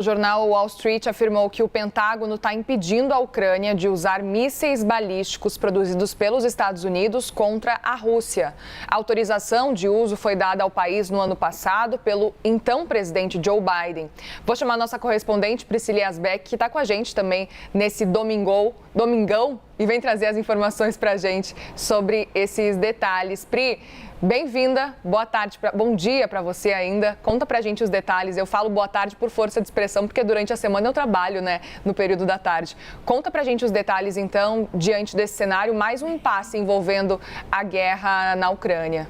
O jornal Wall Street afirmou que o Pentágono está impedindo a Ucrânia de usar mísseis balísticos produzidos pelos Estados Unidos contra a Rússia. A autorização de uso foi dada ao país no ano passado pelo então presidente Joe Biden. Vou chamar a nossa correspondente Priscila Asbeck, que está com a gente também nesse domingão, e vem trazer as informações para a gente sobre esses detalhes. Pri, bem-vinda, boa tarde, bom dia para você ainda. Conta pra gente os detalhes. Eu falo boa tarde por força de expressão, porque durante a semana eu trabalho, no período da tarde. Conta pra gente os detalhes, então, diante desse cenário, mais um impasse envolvendo a guerra na Ucrânia.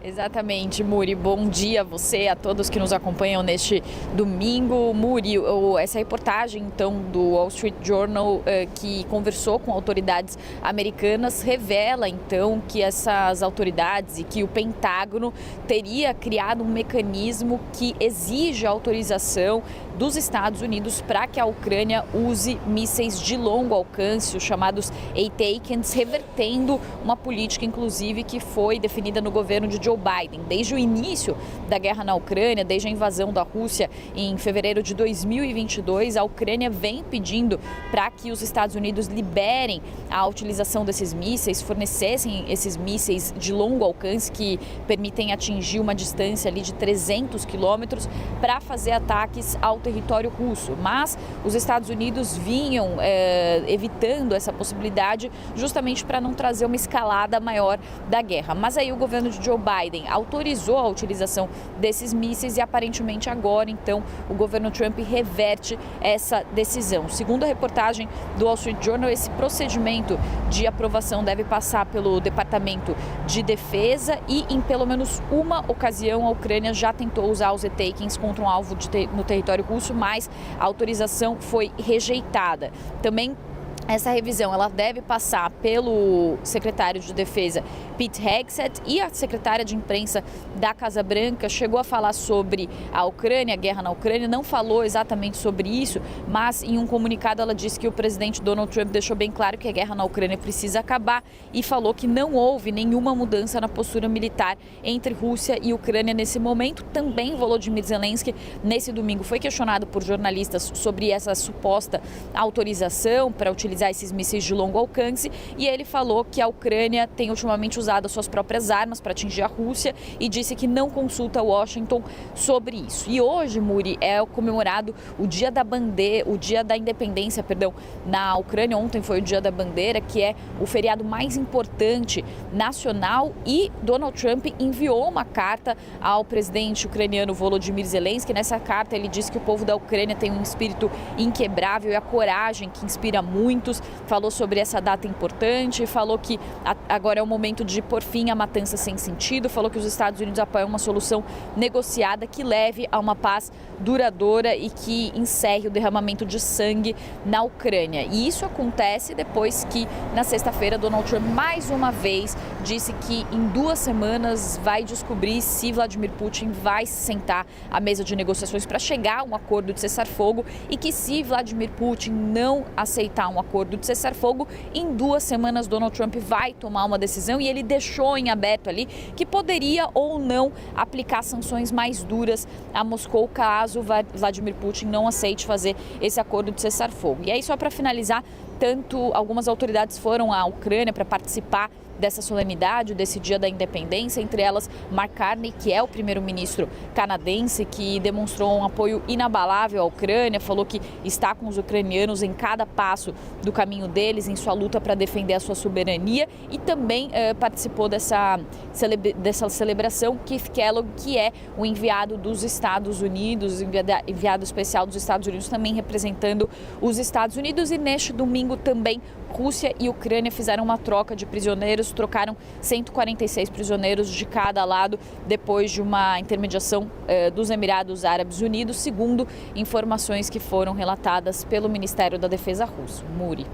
Exatamente, Muri. Bom dia a você, a todos que nos acompanham neste domingo. Muri, essa reportagem, então, do Wall Street Journal, que conversou com autoridades americanas, revela, então, que essas autoridades e que o Pentágono teria criado um mecanismo que exige a autorização dos Estados Unidos para que a Ucrânia use mísseis de longo alcance, os chamados ATACMS, revertendo uma política, inclusive, que foi definida no governo de Joe Biden. Desde o início da guerra na Ucrânia, desde a invasão da Rússia em fevereiro de 2022, a Ucrânia vem pedindo para que os Estados Unidos liberem a utilização desses mísseis, fornecessem esses mísseis de longo alcance que permitem atingir uma distância ali de 300 quilômetros para fazer ataques ao território russo. Mas os Estados Unidos vinham evitando essa possibilidade justamente para não trazer uma escalada maior da guerra. Mas aí o governo de Joe Biden autorizou a utilização desses mísseis e aparentemente agora, então, o governo Trump reverte essa decisão. Segundo a reportagem do Wall Street Journal, esse procedimento de aprovação deve passar pelo Departamento de Defesa e, em pelo menos uma ocasião, a Ucrânia já tentou usar os ATACMS contra um alvo no território russo, mas a autorização foi rejeitada. Também essa revisão ela deve passar pelo secretário de Defesa, Pete Hegseth, e a secretária de imprensa da Casa Branca chegou a falar sobre a Ucrânia, a guerra na Ucrânia, não falou exatamente sobre isso, mas em um comunicado ela disse que o presidente Donald Trump deixou bem claro que a guerra na Ucrânia precisa acabar e falou que não houve nenhuma mudança na postura militar entre Rússia e Ucrânia nesse momento. Também Volodymyr Zelensky, nesse domingo, foi questionado por jornalistas sobre essa suposta autorização para utilizar esses mísseis de longo alcance, e ele falou que a Ucrânia tem ultimamente usado as suas próprias armas para atingir a Rússia e disse que não consulta Washington sobre isso. E hoje, Muri, é comemorado o Dia da Bandeira, o Dia da Independência, na Ucrânia. Ontem foi o Dia da Bandeira, que é o feriado mais importante nacional, e Donald Trump enviou uma carta ao presidente ucraniano Volodymyr Zelensky. Nessa carta ele disse que o povo da Ucrânia tem um espírito inquebrável e a coragem que inspira muitos. Falou sobre essa data importante, falou que agora é o momento de pôr fim à matança sem sentido, falou que os Estados Unidos apoiam uma solução negociada que leve a uma paz duradoura e que encerre o derramamento de sangue na Ucrânia. E isso acontece depois que, na sexta-feira, Donald Trump mais uma vez disse que em 2 semanas vai descobrir se Vladimir Putin vai se sentar à mesa de negociações para chegar a um acordo de cessar-fogo, e que se Vladimir Putin não aceitar um acordo de cessar-fogo, em 2 semanas Donald Trump vai tomar uma decisão, e ele deixou em aberto ali que poderia ou não aplicar sanções mais duras a Moscou caso Vladimir Putin não aceite fazer esse acordo de cessar-fogo. E aí, só para finalizar, algumas autoridades foram à Ucrânia para participar dessa solenidade, desse Dia da Independência, entre elas Mark Carney, que é o primeiro-ministro canadense, que demonstrou um apoio inabalável à Ucrânia, falou que está com os ucranianos em cada passo do caminho deles, em sua luta para defender a sua soberania, e também participou dessa celebração Keith Kellogg, que é o enviado dos Estados Unidos, enviado especial dos Estados Unidos, também representando os Estados Unidos. E neste domingo também Rússia e Ucrânia fizeram uma troca de prisioneiros, trocaram 146 prisioneiros de cada lado depois de uma intermediação dos Emirados Árabes Unidos, segundo informações que foram relatadas pelo Ministério da Defesa russo. Muri.